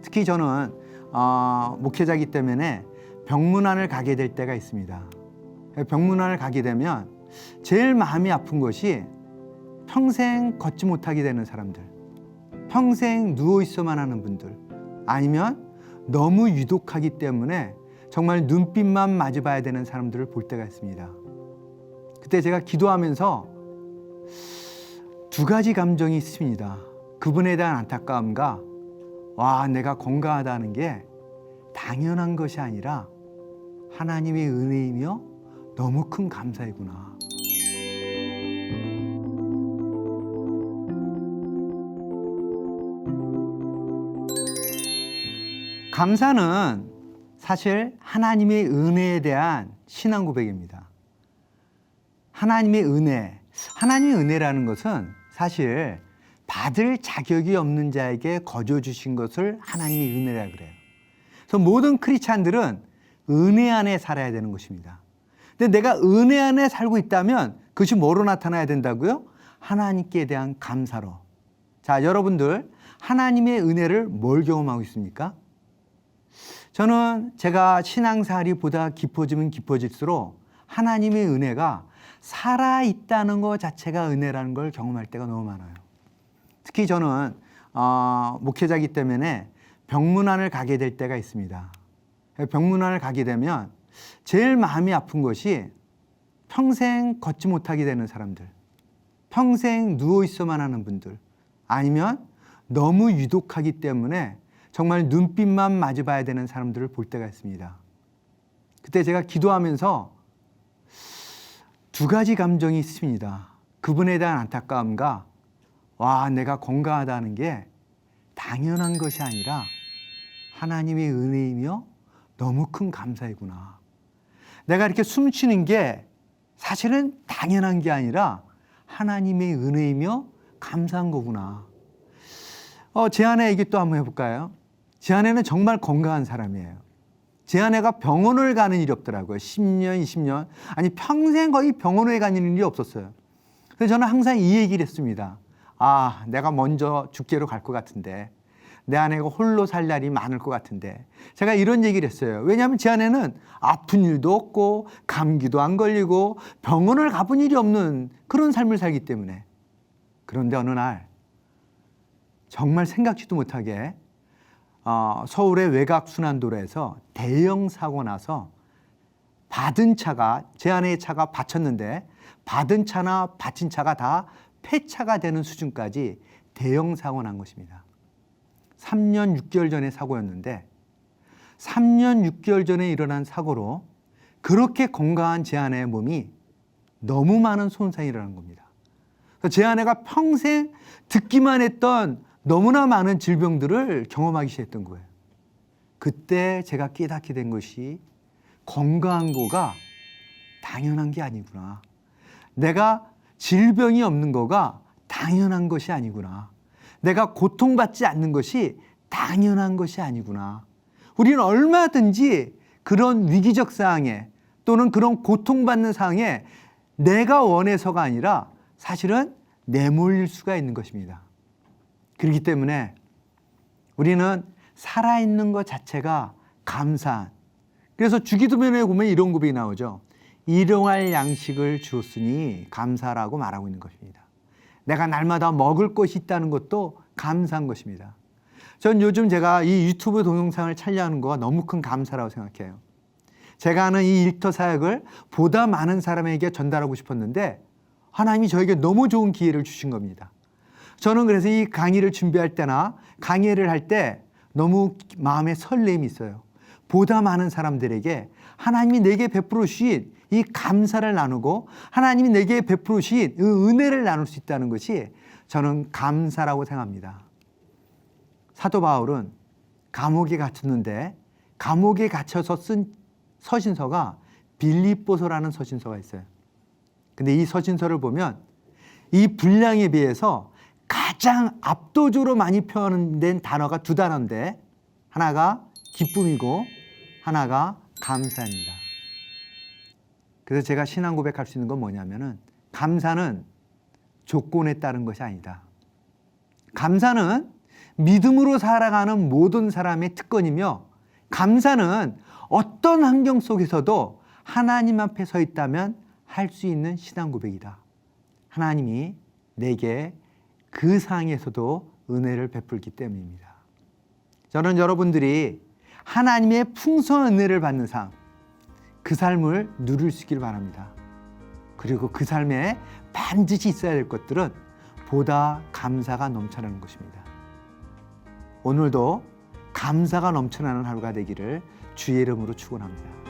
특히 저는 목회자이기 때문에 병문안을 가게 될 때가 있습니다. 병문안을 가게 되면 제일 마음이 아픈 것이 평생 걷지 못하게 되는 사람들, 평생 누워 있어만 하는 분들, 아니면 너무 유독하기 때문에 정말 눈빛만 마주봐야 되는 사람들을 볼 때가 있습니다. 그때 제가 기도하면서 두 가지 감정이 있습니다. 그분에 대한 안타까움과 내가 건강하다는 게 당연한 것이 아니라 하나님의 은혜이며 너무 큰 감사이구나. 감사는 사실 하나님의 은혜에 대한 신앙 고백입니다. 하나님의 은혜라는 것은 사실 받을 자격이 없는 자에게 거저 주신 것을 하나님의 은혜라 그래요. 그래서 모든 크리스찬들은 은혜 안에 살아야 되는 것입니다. 근데 내가 은혜 안에 살고 있다면 그것이 뭐로 나타나야 된다고요? 하나님께 대한 감사로. 자, 여러분들 하나님의 은혜를 뭘 경험하고 있습니까? 저는 제가 신앙생활이 보다 깊어지면 깊어질수록 하나님의 은혜가 살아있다는 것 자체가 은혜라는 걸 경험할 때가 너무 많아요. 특히 저는 목회자이기 때문에 병문안을 가게 될 때가 있습니다. 병문안을 가게 되면 제일 마음이 아픈 것이 평생 걷지 못하게 되는 사람들, 평생 누워 있어만 하는 분들, 아니면 너무 유독하기 때문에 정말 눈빛만 마주봐야 되는 사람들을 볼 때가 있습니다. 그때 제가 기도하면서 두 가지 감정이 있습니다. 그분에 대한 안타까움과 내가 건강하다는 게 당연한 것이 아니라 하나님의 은혜이며 너무 큰 감사이구나. 내가 이렇게 숨쉬는 게 사실은 당연한 게 아니라 하나님의 은혜이며 감사한 거구나. 제 아내 얘기 또 한번 해볼까요? 제 아내는 정말 건강한 사람이에요. 제 아내가 병원을 가는 일이 없더라고요. 10년, 20년. 아니, 평생 거의 병원에 가는 일이 없었어요. 그래서 저는 항상 이 얘기를 했습니다. 내가 먼저 죽게로 갈 것 같은데, 내 아내가 홀로 살 날이 많을 것 같은데, 제가 이런 얘기를 했어요. 왜냐하면 제 아내는 아픈 일도 없고 감기도 안 걸리고 병원을 가본 일이 없는 그런 삶을 살기 때문에. 그런데 어느 날 정말 생각지도 못하게 서울의 외곽순환도로에서 대형 사고 나서 받은 차가, 제 아내의 차가 받쳤는데 받은 차나 받친 차가 다 폐차가 되는 수준까지 대형 사고 난 것입니다. 3년 6개월 전에 사고였는데 3년 6개월 전에 일어난 사고로 그렇게 건강한 제 아내의 몸이 너무 많은 손상이 일어난 겁니다. 제 아내가 평생 듣기만 했던 너무나 많은 질병들을 경험하기 시작했던 거예요. 그때 제가 깨닫게 된 것이 건강한 거가 당연한 게 아니구나. 내가 질병이 없는 거가 당연한 것이 아니구나. 내가 고통받지 않는 것이 당연한 것이 아니구나. 우리는 얼마든지 그런 위기적 상황에 또는 그런 고통받는 상황에 내가 원해서가 아니라 사실은 내몰릴 수가 있는 것입니다. 그렇기 때문에 우리는 살아있는 것 자체가 감사한, 그래서 주기도문에 보면 이런 고백이 나오죠. 일용할 양식을 주었으니 감사라고 말하고 있는 것입니다. 내가 날마다 먹을 것이 있다는 것도 감사한 것입니다. 전 요즘 제가 이 유튜브 동영상을 촬영하는 거가 너무 큰 감사라고 생각해요. 제가 하는 이 일터 사역을 보다 많은 사람에게 전달하고 싶었는데 하나님이 저에게 너무 좋은 기회를 주신 겁니다. 저는 그래서 이 강의를 준비할 때나 강의를 할 때 너무 마음에 설렘이 있어요. 보다 많은 사람들에게 하나님이 내게 베풀어 주신 이 감사를 나누고 하나님이 내게 베풀어 주신 은혜를 나눌 수 있다는 것이 저는 감사라고 생각합니다. 사도 바울은 감옥에 갇혔는데 감옥에 갇혀서 쓴 서신서가 빌립보서라는 서신서가 있어요. 근데 이 서신서를 보면 이 분량에 비해서 가장 압도적으로 많이 표현된 단어가 두 단어인데 하나가 기쁨이고 하나가 감사입니다. 그래서 제가 신앙 고백할 수 있는 건 뭐냐면은 감사는 조건에 따른 것이 아니다. 감사는 믿음으로 살아가는 모든 사람의 특권이며, 감사는 어떤 환경 속에서도 하나님 앞에 서 있다면 할 수 있는 신앙 고백이다. 하나님이 내게 그 상황에서도 은혜를 베풀기 때문입니다. 저는 여러분들이 하나님의 풍성한 은혜를 받는 삶, 그 삶을 누릴 수 있길 바랍니다. 그리고 그 삶에 반드시 있어야 될 것들은 보다 감사가 넘쳐나는 것입니다. 오늘도 감사가 넘쳐나는 하루가 되기를 주의 이름으로 축원합니다.